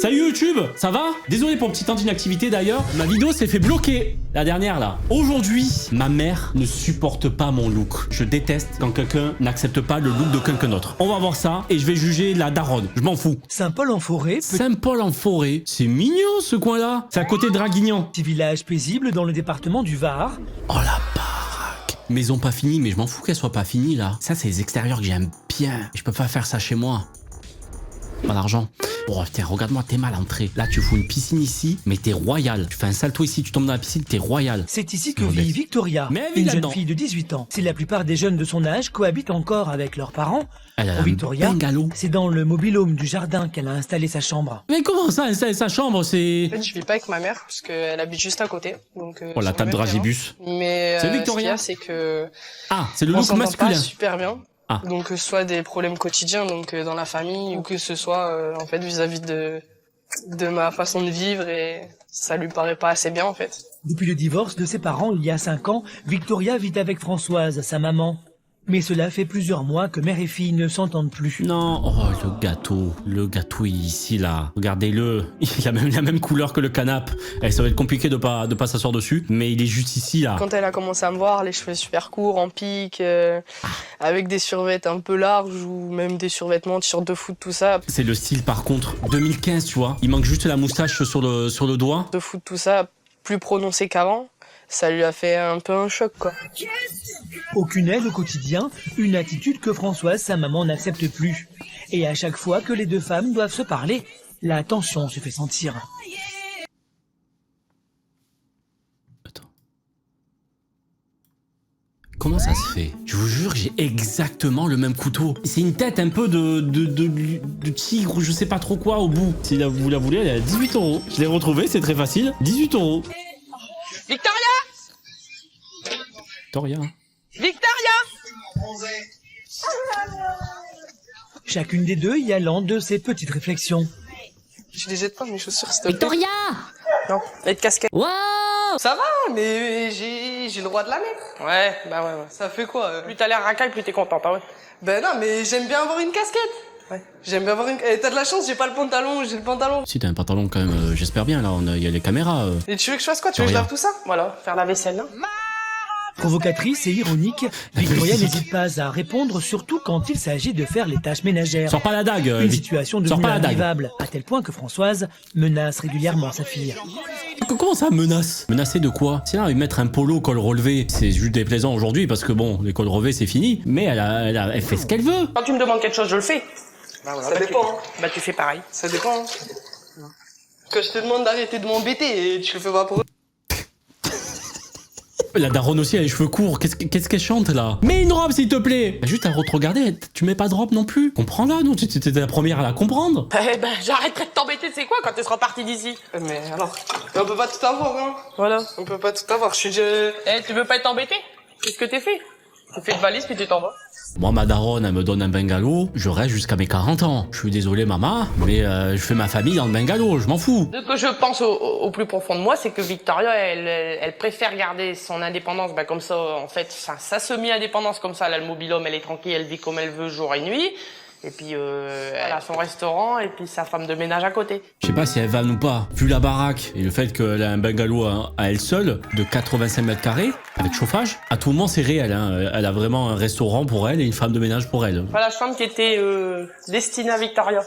Salut YouTube, ça va? Désolé pour le petit temps d'inactivité d'ailleurs. Ma vidéo s'est fait bloquer, la dernière là. Aujourd'hui, ma mère ne supporte pas mon look. Je déteste quand quelqu'un n'accepte pas le look de quelqu'un d'autre. On va voir ça et je vais juger la daronne. Je m'en fous. Saint-Paul-en-Forêt, Saint-Paul-en-Forêt, c'est mignon ce coin-là. C'est à côté de Draguignan. petit village paisible dans le département du Var. Oh la baraque. Maison pas finie, mais je m'en fous qu'elle soit pas finie là. Ça, c'est les extérieurs que j'aime bien. Je peux pas faire ça chez moi. Pas d'argent. Oh putain, regarde-moi, t'es mal entré. Là, tu fous une piscine ici, mais t'es royal. Tu fais un salto ici, tu tombes dans la piscine, t'es royal. C'est ici que vit Victoria, Mais elle vit une jeune là-dedans. fille de 18 ans. Si la plupart des jeunes de son âge cohabitent encore avec leurs parents, Elle a pour un Victoria, bungalow. c'est dans le mobil-home du jardin qu'elle a installé sa chambre. Mais comment ça, sa chambre, c'est... En fait, je vis pas avec ma mère parce qu'elle habite juste à côté. Donc, Oh, la sur table le même terrain. dragibus. Mais C'est ce qu'il y Victoria a, c'est que Ah, c'est le on look s'entend masculin. pas super bien. Ah. Donc, que ce soit des problèmes quotidiens, donc dans la famille, ou que ce soit en fait vis-à-vis de ma façon de vivre, et ça lui paraît pas assez bien en fait. Depuis le divorce de ses parents il y a 5 ans, Victoria vit avec Françoise, sa maman. Mais cela fait plusieurs mois que mère et fille ne s'entendent plus. Non, oh, le gâteau est ici, là. Regardez-le, il a même la même couleur que le canapé. Eh, ça va être compliqué de pas s'asseoir dessus, mais il est juste ici, là. Quand elle a commencé à me voir, les cheveux super courts, en pique, avec des survêtements un peu larges, ou même des survêtements, t-shirt de foot, tout ça. C'est le style, par contre. 2015, tu vois. Il manque juste la moustache sur le doigt. De foot, tout ça, plus prononcé qu'avant. Ça lui a fait un peu un choc, quoi. Aucune aide au quotidien, une attitude que Françoise, sa maman, n'accepte plus. Et à chaque fois que les deux femmes doivent se parler, la tension se fait sentir. Attends. Comment ça se fait? Je vous jure, j'ai exactement le même couteau. C'est une tête un peu de tigre ou je sais pas trop quoi au bout. Si vous la voulez, elle est à 18 €. Je l'ai retrouvée, c'est très facile. 18 €. Victoria! Victoria. Victoria! Chacune des deux y allant de ses petites réflexions. Je les jette pas, mes chaussures, s'il te plaît. Victoria! Non, et de casquette. Wow! Ça va, mais j'ai le droit de la mettre. Ouais, bah ouais. Ça fait quoi Plus t'as l'air racaille, plus t'es contente, ah ouais. Ben non, mais j'aime bien avoir une casquette. Ouais, j'aime bien avoir une... t'as de la chance, j'ai pas le pantalon, j'ai le pantalon. Si t'as un pantalon quand même, j'espère bien, là, il y a les caméras. Et tu veux que je fasse quoi? Tu veux que je lave tout ça? Voilà, faire la vaisselle, là. Provocatrice et ironique, Victoria n'hésite pas à répondre, surtout quand il s'agit de faire les tâches ménagères. Sors pas la dague, Une situation Sors devenue pas la dague. invivable, à tel point que Françoise menace régulièrement sa fille. Comment ça, menace? Menacer de quoi? C'est là, mettre un polo col relevé, c'est juste déplaisant aujourd'hui parce que bon, les cols relevés c'est fini, mais elle fait ce qu'elle veut. Quand tu me demandes quelque chose, je le fais. Bah voilà, ça dépend. Bah tu fais pareil. Ça dépend. Quand je te demande d'arrêter de m'embêter, et tu le fais pas pour eux. La daronne aussi a les cheveux courts, qu'est-ce qu'elle chante là? Mets une robe s'il te plaît! Bah, juste à te regarder, tu mets pas de robe non plus. Comprends-la, non? Tu étais la première à la comprendre. Eh ben, j'arrêterai de t'embêter, c'est quoi quand tu seras parti d'ici? Mais alors, on peut pas tout avoir, hein. Voilà. On peut pas tout avoir, je suis déjà... Eh, tu veux pas être embêté? Qu'est-ce que t'es fait? Tu fais une valise puis tu t'en vas. Moi, ma daronne, elle me donne un bungalow, je reste jusqu'à mes 40 ans. Je suis désolé, maman, mais je fais ma famille dans le bungalow, je m'en fous. Ce que je pense au plus profond de moi, c'est que Victoria, elle préfère garder son indépendance, bah comme ça, en fait, sa semi-indépendance comme ça, elle a le mobil-home, elle est tranquille, elle vit comme elle veut jour et nuit. Et puis, elle a son restaurant et puis sa femme de ménage à côté. Je sais pas si elle vanne ou pas. Vu la baraque et le fait qu'elle a un bungalow à elle seule de 85 mètres carrés, avec chauffage, à tout moment c'est réel. Hein. Elle a vraiment un restaurant pour elle et une femme de ménage pour elle. Voilà la chambre qui était destinée à Victoria.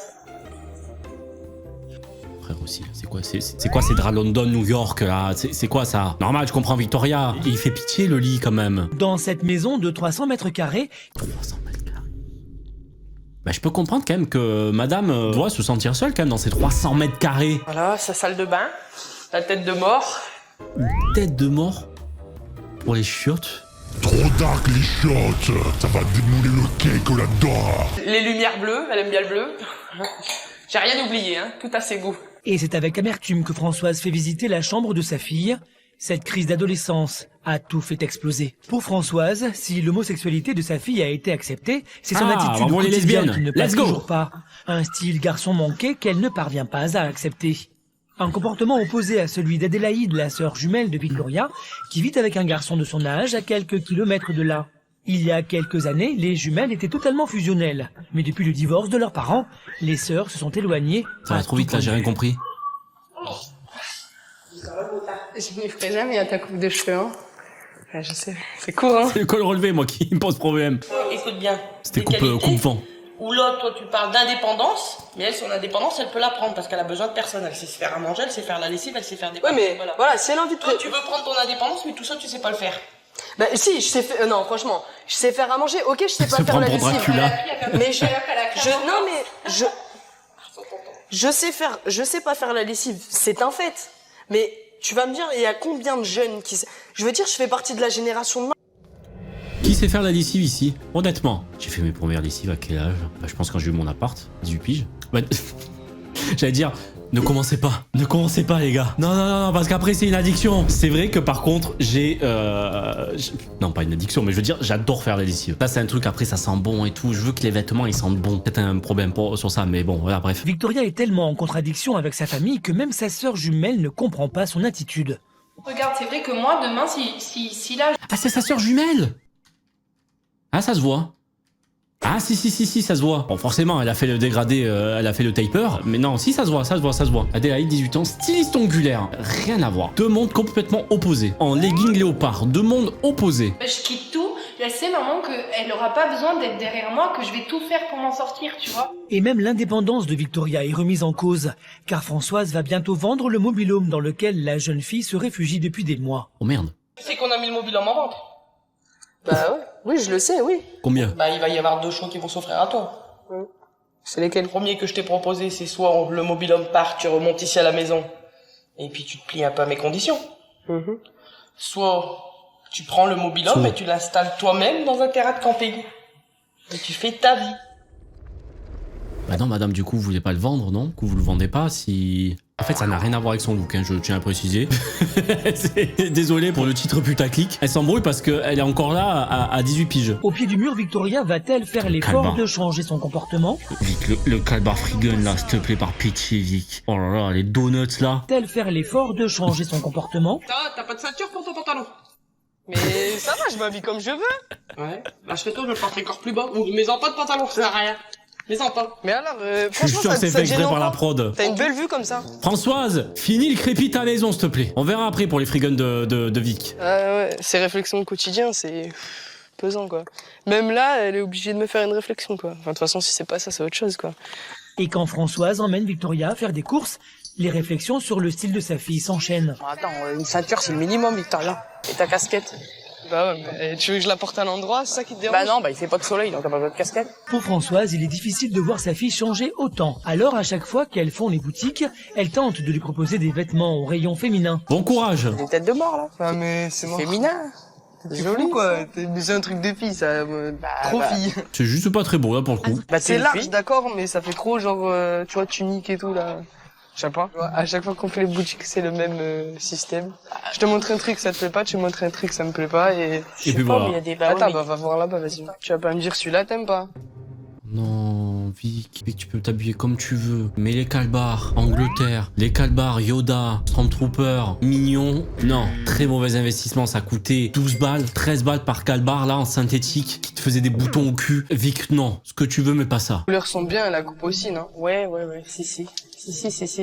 Frère aussi, c'est quoi ces draps London, New York là? C'est quoi ça? Normal, je comprends Victoria. Et il fait pitié le lit quand même. Dans cette maison de 300 mètres carrés, 300 mètres carrés. Bah, je peux comprendre quand même que madame doit se sentir seule quand même dans ces 300 mètres carrés. Voilà, sa salle de bain, la tête de mort. Une tête de mort pour les chiottes. Trop dark les chiottes, ça va démouler le cake là-dedans. Les lumières bleues, elle aime bien le bleu. J'ai rien oublié, hein, tout à ses goûts. et c'est avec amertume que Françoise fait visiter la chambre de sa fille. Cette crise d'adolescence a tout fait exploser. Pour Françoise, si l'homosexualité de sa fille a été acceptée, c'est son attitude bravo les quotidienne lesbiennes. qui ne passe Let's go. toujours pas. Un style garçon manqué qu'elle ne parvient pas à accepter. Un comportement opposé à celui d'Adélaïde, la sœur jumelle de Victoria, qui vit avec un garçon de son âge à quelques kilomètres de là. Il y a quelques années, les jumelles étaient totalement fusionnelles. Mais depuis le divorce de leurs parents, les sœurs se sont éloignées. Ça va trop vite là, j'ai rien compris. Je m'y ferai jamais à ta coupe de cheveux, hein. Ouais, je sais, c'est court, hein. C'est le col relevé, moi, qui me pose problème. Écoute bien. C'était Les qualités, coupe-vent. Ou l'autre, toi, tu parles d'indépendance, mais elle, son indépendance, elle peut la prendre parce qu'elle a besoin de personne. Elle sait se faire à manger, elle sait faire la lessive, elle sait faire des... Ouais, mais voilà, si elle a envie de... Toi, tu veux prendre ton indépendance, mais tout ça, tu sais pas le faire. Bah si, je sais faire... non, franchement, je sais faire à manger. Ok, je sais pas Se faire prend la pour lessive. Dracula. Mais je sais pas faire la lessive, c'est un fait. Mais tu vas me dire, il y a combien de jeunes qui... Je veux dire, je fais partie de la génération de... Qui sait faire la lessive ici? Honnêtement, j'ai fait mes premières lessives à quel âge? Bah, je pense quand j'ai eu mon appart, 18 piges. Bah, j'allais dire, ne commencez pas les gars. Non, parce qu'après c'est une addiction. C'est vrai que par contre, non, pas une addiction, mais je veux dire, j'adore faire la lessive. Ça c'est un truc, après ça sent bon et tout. Je veux que les vêtements ils sentent bon. Peut-être un problème sur ça, mais bon, voilà, bref. Victoria est tellement en contradiction avec sa famille que même sa sœur jumelle ne comprend pas son attitude. Regarde, c'est vrai que moi, demain, si là... Ah, c'est sa sœur jumelle! Ah, ça se voit. Ah, si, ça se voit. Bon, forcément, elle a fait le dégradé, elle a fait le taper. Mais non, si, ça se voit. Adélaïde, 18 ans, styliste ongulaire. Rien à voir. Deux mondes complètement opposés. En legging léopard. Deux mondes opposés. Je quitte tout, je sais maman qu'elle n'aura pas besoin d'être derrière moi, que je vais tout faire pour m'en sortir, tu vois. Et même l'indépendance de Victoria est remise en cause, car Françoise va bientôt vendre le mobil-home dans lequel la jeune fille se réfugie depuis des mois. Oh merde. C'est qu'on a mis le mobile en vente. Bah ouais, oui, je le sais, oui. Combien? Bah, il va y avoir deux choix qui vont s'offrir à toi. C'est lesquels? Le premier que je t'ai proposé, c'est soit le mobil-home part, tu remontes ici à la maison, et puis tu te plies un peu à mes conditions. Soit tu prends le mobil-home et tu l'installes toi-même dans un terrain de camping. Et tu fais ta vie. Bah non, madame, du coup, vous voulez pas le vendre, non? Que vous le vendez pas si... En fait, ça n'a rien à voir avec son look, hein, je tiens à préciser. Désolé pour le titre putaclic. Elle s'embrouille parce qu'elle est encore là à 18 piges. Au pied du mur, Victoria va-t-elle faire l'effort de changer son comportement? Vic, le calbar frigun là, s'il te plaît, par pitié, Vic. Oh là là, les donuts là. Va-t-elle faire l'effort de changer son comportement? T'as pas de ceinture pour ton pantalon? Mais ça va, je m'habille comme je veux. Ouais. Bah, je fais toi, je le porte encore plus bas. Ou mets-en pas de pantalon, ça sert à rien. Mets-en pas. Mais alors, Je suis franchement, sûr que c'est fait exprès par la pas. prod. T'as une belle vue comme ça. Françoise, finis le crépi ta maison, s'il te plaît. On verra après pour les friguns de Vic. Ouais, ces réflexions au quotidien, c'est pesant, quoi. Même là, elle est obligée de me faire une réflexion, quoi. Enfin, de toute façon, si c'est pas ça, c'est autre chose, quoi. Et quand Françoise emmène Victoria faire des courses, les réflexions sur le style de sa fille s'enchaînent. Attends, une ceinture, c'est le minimum, Victoria. Et ta casquette? Bah ouais, mais tu veux que je la porte à un endroit, c'est ça qui te dérange? Bah non, bah il fait pas de soleil, donc t'as pas besoin de casquette. Pour Françoise, il est difficile de voir sa fille changer autant. Alors, à chaque fois qu'elles font les boutiques, elle tente de lui proposer des vêtements au rayon féminin. Bon courage. Des têtes de mort, là. Ah mais c'est mort. Féminin. C'est joli, quoi. Mais c'est un truc de fille, ça. Trop fille. C'est juste pas très beau là pour le coup. Bah C'est large, d'accord, mais ça fait trop genre, tu vois, tunique et tout, là. Je sais pas. À chaque fois qu'on fait les boutiques, c'est le même système. Je te montre un truc, ça te plaît pas, tu me montres un truc, ça me plaît pas, et Et puis voilà. Il y a des attends, bah, va voir là-bas, vas-y. Tu vas pas me dire celui-là, t'aimes pas? Non, Vic, tu peux t'habiller comme tu veux. Mais les calbars, Angleterre, les calbars, Yoda, Stormtrooper, Mignon, non. Très mauvais investissement, ça coûtait 12 balles, 13 balles par calbar, là, en synthétique, qui te faisait des boutons au cul. Vic, non, ce que tu veux, mais pas ça. Les couleurs sont bien, la coupe aussi, non? Ouais, si,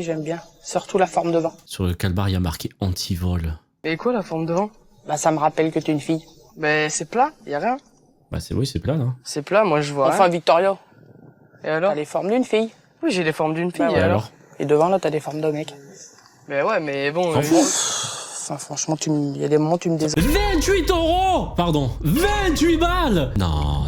j'aime bien. Surtout la forme devant. Sur le calbar, il y a marqué anti-vol. Et quoi, la forme devant? Bah ça me rappelle que t'es une fille. Ben, c'est plat, y a rien. Bah oui, c'est plat, là. C'est plat, moi je vois Enfin, rien. Victoria, Et alors? t'as les formes d'une fille. Oui, j'ai les formes d'une fille, Bah et ouais, alors? Et devant, là, t'as des formes de mec. Ben ouais, mais bon... S'en fout. Enfin, franchement, il y a des moments où tu me désoldes. 28 € Pardon, 28 balles. Non.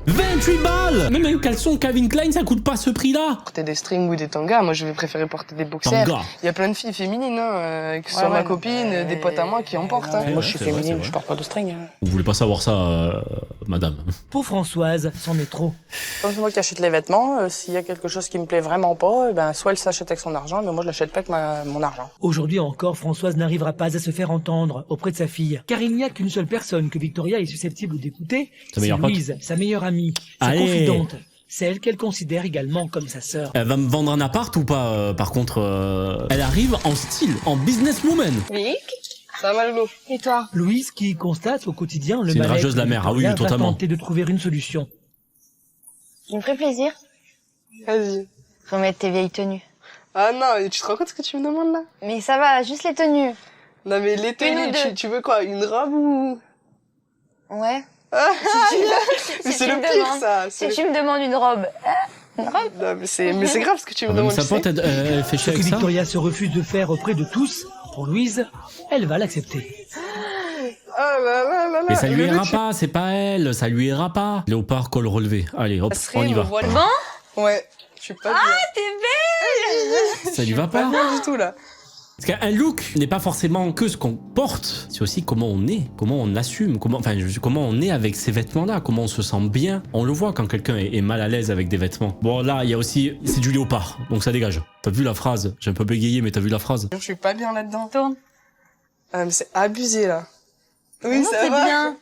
28 balles. Même un caleçon Calvin Klein, ça coûte pas ce prix-là. Porter des strings ou des tangas, moi je vais préférer porter des boxers. Tanga. Il y a plein de filles féminines, hein, que ce soit ma copine, des potes à moi qui en portent. Hein. Moi, je suis c'est vrai, c'est féminine, vrai. je porte pas de string. Hein. Vous voulez pas savoir ça, madame? Pour Françoise, c'en est trop. Comme c'est moi qui achète les vêtements, s'il y a quelque chose qui me plaît vraiment pas, ben, soit elle s'achète avec son argent, mais moi je l'achète pas avec mon argent. Aujourd'hui encore, Françoise n'arrivera pas à se faire entendre auprès de sa fille. Car il n'y a qu'une seule personne que Victoria est susceptible d'écouter, Sa c'est meilleure pote. Louise, sa meilleure amie, sa Allez. confidente, celle qu'elle considère également comme sa sœur. Elle va me vendre un appart ou pas, par contre elle arrive en style, en businesswoman. Vic, Ça va, Lolo? Et toi? Louise qui constate au quotidien le C'est une mal-être rageuse de la mer. Ah oui, Victoria, va totalement. tenter de trouver une solution. Tu me ferais plaisir? Vas-y. Remettre tes vieilles tenues. Ah non, tu te rends compte ce que tu me demandes là? Mais ça va, juste les tenues. Non mais les Une tenues, ou deux. tu veux quoi? Une robe ou... Ouais. Ah, mais Si c'est tu le me pire demandes- ça. Si tu me demandes une robe. Une robe? Non mais c'est grave ce que tu me Même demandes. sa tu sais. pote, elle fait Ce chier que avec ça. Victoria se refuse de faire auprès de tous, pour Louise, elle va l'accepter. Ah là là là là. Mais ça lui Le ira mec, pas, c'est pas elle, ça lui ira pas. Léopard, col relevé. Allez, hop, ça serait, on y me va. voilà. Bon? Ouais, je suis pas bien. T'es belle! Ça lui va Pas pas. bien du tout là. Parce qu'un look n'est pas forcément que ce qu'on porte, c'est aussi comment on est, comment on assume, comment on est avec ces vêtements-là, comment on se sent bien. On le voit quand quelqu'un est mal à l'aise avec des vêtements. Bon là, il y a aussi, c'est du léopard, donc ça dégage. T'as vu la phrase? J'ai un peu bégayé, mais t'as vu la phrase? Je suis pas bien là-dedans. Tourne. Ah mais c'est abusé là. Oui, Non, ça c'est va. bien.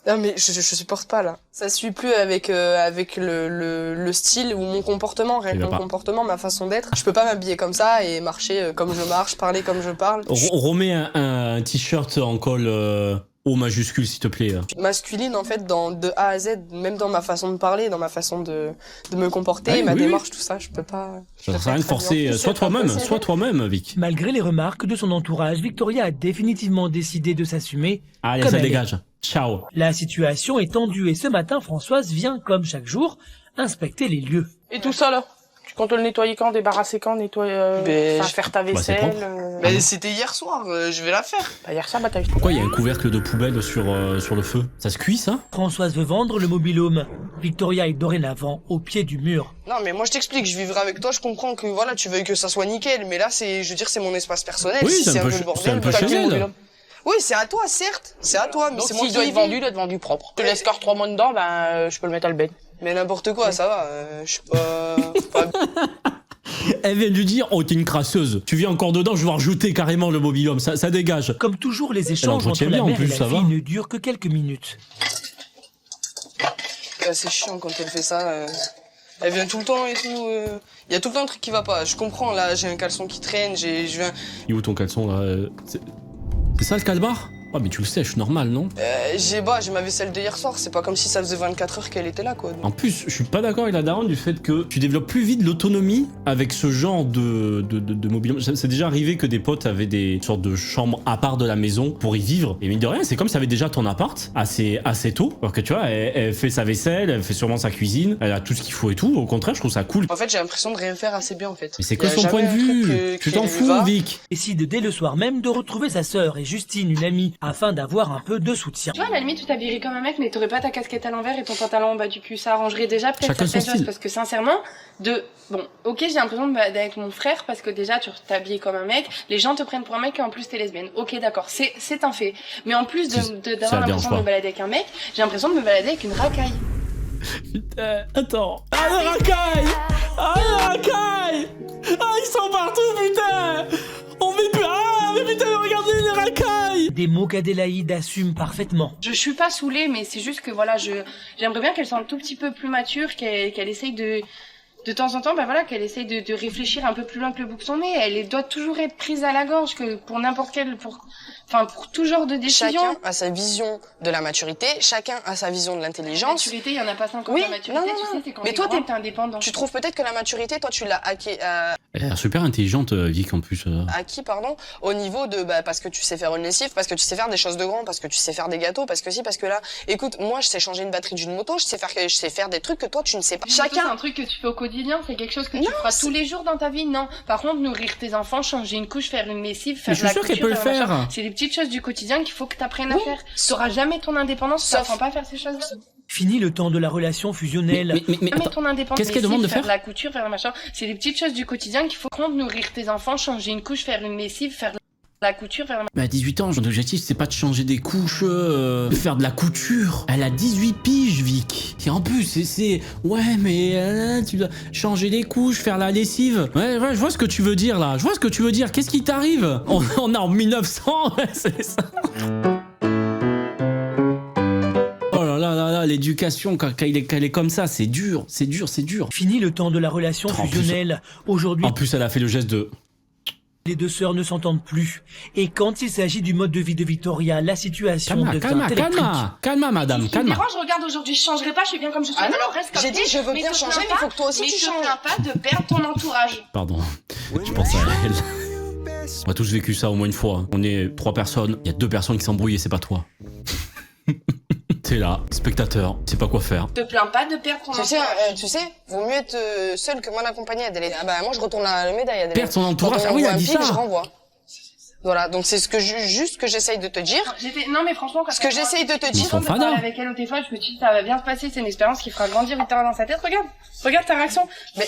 Non mais je supporte pas là. Ça suit plus avec le style ou mon comportement, rien Il que va mon pas. comportement, ma façon d'être. Je peux pas m'habiller comme ça et marcher comme je marche, parler comme je parle. On remet un t-shirt en col O majuscule, s'il te plaît. Je suis masculine en fait de A à Z, même dans ma façon de parler, dans ma façon de me comporter, Ouais, ma oui, démarche, tout ça, je peux pas. Ça sert à rien de forcer. Sois toi-même, Vic. Malgré les remarques de son entourage, Victoria a définitivement décidé de s'assumer. Allez, Comme ça elle est. dégage. Ciao. La situation est tendue et ce matin, Françoise vient, comme chaque jour, inspecter les lieux. Et tout ça là? Tu comptes le nettoyer quand, débarrasser quand, nettoyer, Ben, enfin, faire ta c'est vaisselle? propre. Mais c'était hier soir, je vais la faire. Bah, hier soir, bah, t'as vu. Pourquoi il y a un couvercle de poubelle sur le feu? Ça se cuit, ça? Françoise veut vendre le mobil-home. Victoria est dorénavant au pied du mur. Non mais moi je t'explique, je vivrai avec toi, je comprends que voilà, tu veuilles que ça soit nickel, mais là c'est, je veux dire, c'est mon espace personnel. Oui, si c'est un peu le c'est bordel, un peu t'as chez qu'à elle. mobile. Oui, c'est à toi, certes, c'est à toi, mais Donc, c'est moi s'il qui doit y être vendu, vis. il doit être vendu propre. Je te laisse encore 3 mois dedans, ben, je peux le mettre à le bed. Mais n'importe quoi, ça va, je suis pas... Elle vient de lui dire, oh, t'es une crasseuse. Tu viens encore dedans, je vais rajouter carrément le mobil-homme. Ça dégage. Comme toujours, les échanges entre entretient la bien, en mère plus, et la ça fille va. ne durent que quelques minutes. C'est chiant quand elle fait ça. Elle vient tout le temps et tout. Il y a tout le temps un truc qui va pas. Je comprends, là, j'ai un caleçon qui traîne, je viens... Il est où ton caleçon, là? C'est ça, le calbar? Ah, mais tu le sèches, normal, non? j'ai ma vaisselle de hier soir, c'est pas comme si ça faisait 24 heures qu'elle était là, quoi. En plus, je suis pas d'accord avec la daronne du fait que tu développes plus vite l'autonomie avec ce genre de mobil-home. C'est déjà arrivé que des potes avaient des sortes de chambres à part de la maison pour y vivre. Et mine de rien, c'est comme si t'avais déjà ton appart assez tôt. Alors que tu vois, elle fait sa vaisselle, elle fait sûrement sa cuisine, elle a tout ce qu'il faut et tout. Au contraire, je trouve ça cool. En fait, j'ai l'impression de rien faire assez bien, en fait. Mais c'est Y que a son jamais point de un truc, vue. Tu qui t'en lui fous, va. Vic. Décide dès le soir même de retrouver sa sœur et Justine, une amie, afin d'avoir un peu de soutien. Tu vois, à la limite, tu t'habillerais comme un mec, mais t'aurais pas ta casquette à l'envers et ton pantalon en bas du cul. Ça arrangerait déjà peut-être Chacun son certaines choses. style. Parce que sincèrement, bon, ok, j'ai l'impression de me balader avec mon frère parce que déjà, tu t'habilles comme un mec. Les gens te prennent pour un mec et en plus, t'es lesbienne. Ok, d'accord, c'est un fait. Mais en plus Ça d'avoir dérange l'impression de pas. me balader avec un mec, j'ai l'impression de me balader avec une racaille. Putain, attends. Ah, la racaille! Ah, la racaille! Ah, ils sont partout, putain! On fait plus. Ah, mais putain, regardez les racailles! Des mots qu'Adélaïde assume parfaitement. Je suis pas saoulée, mais c'est juste que voilà, j'aimerais bien qu'elle soit un tout petit peu plus mature, qu'elle essaye de temps en temps, bah voilà, qu'elle essaye de réfléchir un peu plus loin que le bout de son nez. Elle doit toujours être prise à la gorge, que pour n'importe quelle, pour tout genre de décision. Chacun a sa vision de la maturité, chacun a sa vision de La l'intelligence. maturité, il y en a pas 50. Oui, La maturité, non, tu non, sais, c'est quand mais t'es toi, grand, t'es indépendant. Tu trouves peut-être que la maturité, toi, tu l'as Elle a l'air super intelligente, Vic, en plus. acquis, pardon, au niveau de, parce que tu sais faire une lessive, parce que tu sais faire des choses de grand, parce que tu sais faire des gâteaux, parce que si, parce que là, écoute, moi, je sais changer une batterie d'une moto, je sais faire des trucs que toi, tu ne sais pas. C'est Chacun, un truc que tu fais au quotidien, c'est quelque chose que tu Non, feras c'est- tous les jours dans ta vie, non. Par contre, nourrir tes enfants, changer une couche, faire une lessive, Mais faire je suis la sûr qu'elle couture, peut le un machin, faire. c'est des petites choses du quotidien qu'il faut que tu apprennes à Oui. faire. Tu n'auras jamais ton indépendance, tu Sauf- n'apprends pas à faire ces choses. Fini le temps de la relation fusionnelle. Mais Jamais attends. ton indépendance. Qu'est-ce qu'elle demande de faire la couture, faire le machin. C'est des petites choses du quotidien qu'il faut prendre, nourrir tes enfants, changer une couche, faire une lessive, faire la couture, faire le Mais à 18 ans, son objectif, c'est pas de changer des couches, de faire de la couture. Elle a 18 piges, Vic. Et en plus, c'est... Ouais, mais tu dois changer les couches, faire la lessive. Ouais, je vois ce que tu veux dire, là. Je vois ce que tu veux dire. Qu'est-ce qui t'arrive? On est en 1900, ouais, c'est ça. Oh là là là là, l'éducation, quand elle est comme ça, c'est dur, c'est dur, c'est dur. Fini le temps de la relation En plus- fusionnelle. Aujourd'hui, En plus, elle a fait le geste de... Les deux sœurs ne s'entendent plus. Et quand il s'agit du mode de vie de Victoria, la situation devient électrique. Calma, madame, Si tu me calma. déranges, regarde, aujourd'hui, je changerai pas, je suis bien comme je suis. Ah non, Alors reste comme j'ai dit, t'es, je veux mais bien te changer, plains mais il faut pas, que toi aussi mais tu te changes. plains pas de perdre ton entourage. Pardon, je pense à elle. On a tous vécu ça au moins une fois. On est 3 personnes, il y a 2 personnes qui s'embrouillent et c'est pas toi. T'es là, spectateur, tu sais pas quoi faire. Te plains pas de perdre ton entourage. Tu sais, vaut mieux être seul que mal accompagné, Adèle. Ah bah moi je retourne la médaille, Adèle. Perdre son entourage, Quand on ah oui, elle envoie a un dit flic, ça. je renvoie. Voilà, donc c'est ce que juste que j'essaye de te dire. Non mais franchement, quand Ce que j'essaye de te Ils dire. sont de parler fadas. avec elle au téléphone, je me dis ça va bien se passer, c'est une expérience qui fera grandir Victoria dans sa tête. Regarde ta réaction. Mais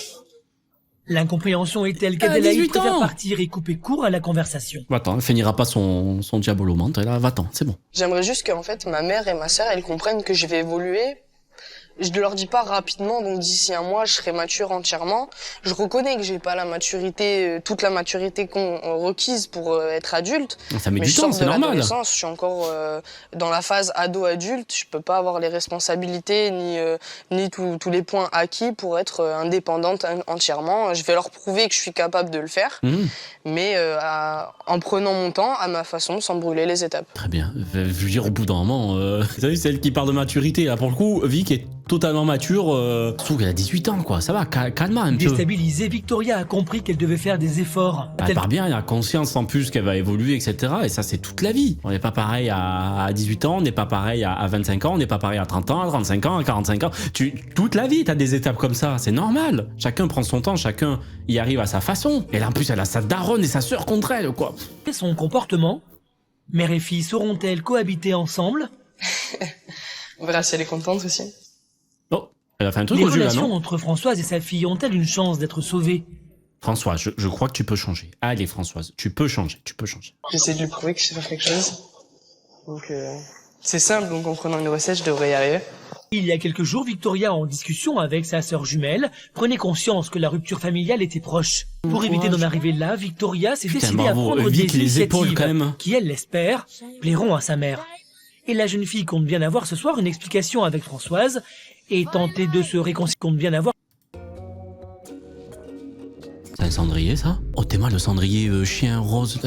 L'incompréhension est telle Elle a qu'Adélaïde 18 préfère ans. partir et couper court à la conversation. Va-t'en, elle finira pas son diabolomante, et là, va-t'en, c'est bon. j'aimerais juste qu'en fait ma mère et ma sœur elles comprennent que je vais évoluer. Je ne leur dis pas rapidement, donc d'ici un mois, je serai mature entièrement. Je reconnais que j'ai pas la maturité, toute la maturité requise pour être adulte. Ça met Mais du je temps, sors de c'est normal. l'adolescence, je suis encore dans la phase ado-adulte. Je peux pas avoir les responsabilités ni tous les points acquis pour être indépendante entièrement. Je vais leur prouver que je suis capable de le faire, mais en prenant mon temps, à ma façon, sans brûler les étapes. Très bien. Je veux dire, au bout d'un moment, vous savez, c'est elle qui parle de maturité. Là, pour le coup, Vic est totalement mature. Je trouve qu'elle a 18 ans, quoi. Ça va, calme un peu. Déstabilisée, Victoria a compris qu'elle devait faire des efforts. Elle part bien, elle a conscience en plus qu'elle va évoluer, etc. Et ça, c'est toute la vie. On n'est pas pareil à 18 ans, on n'est pas pareil à 25 ans, on n'est pas pareil à 30 ans, à 35 ans, à 45 ans. Toute la vie, t'as des étapes comme ça. C'est normal. Chacun prend son temps, chacun y arrive à sa façon. Et là, en plus, elle a sa daronne et sa sœur contre elle, quoi. Et son comportement? Mère et fille sauront-elles cohabiter ensemble? On verra si elle est contente aussi. Oh, elle a fait un truc Les aux yeux, là, relations non? entre Françoise et sa fille ont-elles une chance d'être sauvées? Françoise, je crois que tu peux changer. Allez, Françoise, tu peux changer. J'essaie de lui prouver que je sais faire quelque chose. Donc c'est simple, donc en prenant une recette, je devrais y arriver. Il y a quelques jours, Victoria, en discussion avec sa sœur jumelle, prenait conscience que la rupture familiale était proche. Pour éviter d'en arriver là, Victoria s'est Putain, décidée à bravo. prendre Vic, des les épaules, initiatives quand même. qui, elle l'espère, plairont à sa mère. Et la jeune fille compte bien avoir ce soir une explication avec Françoise et tenter de se réconcilier. Compte bien avoir. C'est un cendrier, ça? Oh, t'es mal, le cendrier chien rose.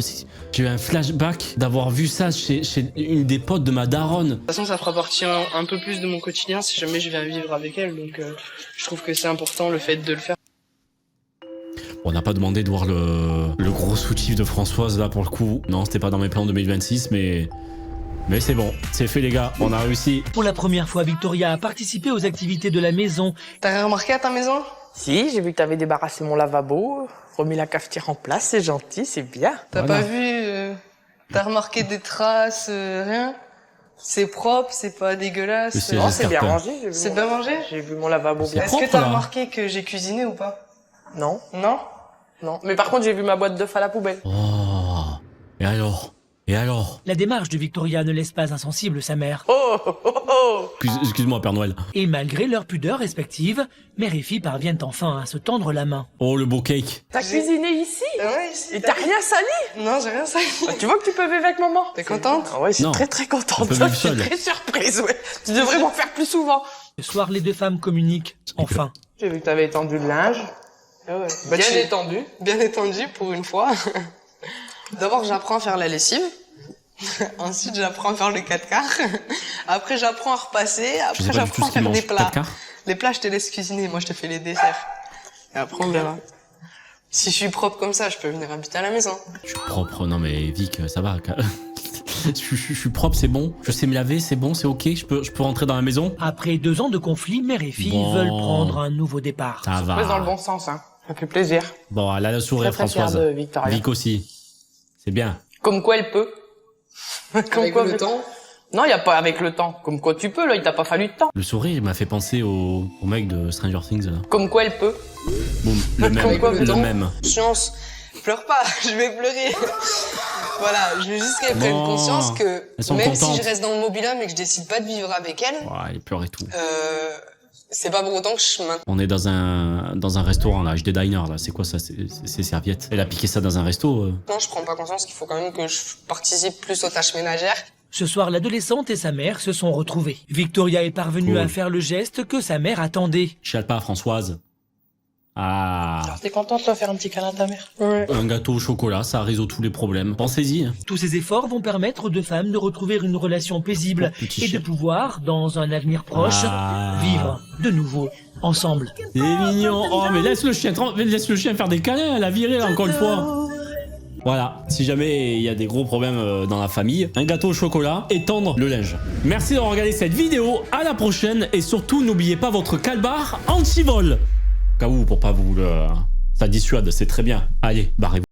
J'ai eu un flashback d'avoir vu ça chez une des potes de ma daronne. De toute façon, ça fera partie un peu plus de mon quotidien si jamais je viens vivre avec elle. Donc je trouve que c'est important le fait de le faire. On n'a pas demandé de voir le gros soutif de Françoise, là, pour le coup. Non, c'était pas dans mes plans 2026, mais c'est bon. C'est fait, les gars. On a réussi. Pour la première fois, Victoria a participé aux activités de la maison. T'as rien remarqué à ta maison? Si, j'ai vu que t'avais débarrassé mon lavabo, remis la cafetière en place, c'est gentil, c'est bien. T'as Voilà. pas vu t'as remarqué des traces, rien? C'est propre, c'est pas dégueulasse. Mais c'est- Non, c'est bien j'espère pas. rangé. j'ai vu C'est mon- bien rangé? J'ai vu mon lavabo bien. Est-ce que propre, t'as là. remarqué que j'ai cuisiné ou pas? Non, Non? non. Mais par contre, j'ai vu ma boîte d'œufs à la poubelle. Oh. Et alors? La démarche de Victoria ne laisse pas insensible sa mère. Oh, oh, oh, oh. Excuse-moi, Père Noël. Et malgré leurs pudeurs respectives, mère et fille parviennent enfin à se tendre la main. Oh, le beau cake. T'as cuisiné ici? Ouais, Et t'as rien sali? Non, j'ai rien sali. Bah, tu vois que tu peux vivre avec maman. T'es contente? Ah ouais, je suis Non. très On contente. peut Je vivre suis seul. très surprise, ouais. Tu devrais m'en faire plus souvent. Ce soir, les deux femmes communiquent. Enfin. J'ai vu que t'avais étendu le linge. Ah ouais. Bien tu- étendu. Bien étendu pour une fois. D'abord, j'apprends à faire la lessive. Ensuite, j'apprends à faire le 4 quarts. Après, j'apprends à repasser. Je sais Après, pas du tout j'apprends ce à qu'il faire des mange. plats. 4 quarts? Les plats, je te laisse cuisiner. Moi, je te fais les desserts. Et après, on verra. Si je suis propre comme ça, je peux venir habiter à la maison. Je suis propre. Non, mais Vic, ça va. Je suis propre, c'est bon. Je sais me laver, c'est bon, c'est ok. Je peux rentrer dans la maison. Après 2 ans de conflit, mère et fille Bon. veulent prendre un nouveau départ. Ça va. Surprise dans le bon sens, hein. Ça fait plaisir. Bon, elle a le sourire, Très, très fière Françoise. de Victoria. Vic aussi. C'est bien. Comme quoi elle peut. Comme Avec quoi, le temps. Non, y a pas avec le temps. Comme quoi tu peux, là, il t'a pas fallu de temps. Le sourire, il m'a fait penser au mec de Stranger Things, là. Comme quoi elle peut. Boum, le même, quoi, le non. même. Conscience. Pleure pas, je vais pleurer. Voilà, je veux juste qu'elle prenne Bon. conscience que Elles sont même contentes. si je reste dans le mobilhome et que je décide pas de vivre avec elle, Ouais, il pleure et tout. c'est pas pour autant que je maintiens. On est dans un restaurant, là, HD Diner, là. C'est quoi ça? C'est serviettes. Elle a piqué ça dans un resto. Non, je prends pas conscience qu'il faut quand même que je participe plus aux tâches ménagères. Ce soir, l'adolescente et sa mère se sont retrouvées. Victoria est parvenue Cool. à faire le geste que sa mère attendait. Chiale pas, Françoise. Ah. Alors, t'es contente de faire un petit câlin à ta mère? Ouais. Un gâteau au chocolat, ça résout tous les problèmes. Pensez-y. Tous ces efforts vont permettre aux deux femmes de retrouver une relation paisible Oh, petit et de chien. pouvoir, dans un avenir proche, Ah. vivre de nouveau ensemble. C'est mignon. Oh, mais laisse le chien faire des câlins, la virer, là, encore une fois. Voilà, si jamais il y a des gros problèmes dans la famille, un gâteau au chocolat et tendre le linge. Merci d'avoir regardé cette vidéo, à la prochaine, et surtout, n'oubliez pas votre calbar anti-vol. Au cas où, pour pas vous le... Ça dissuade, c'est très bien. Allez, barrez-vous.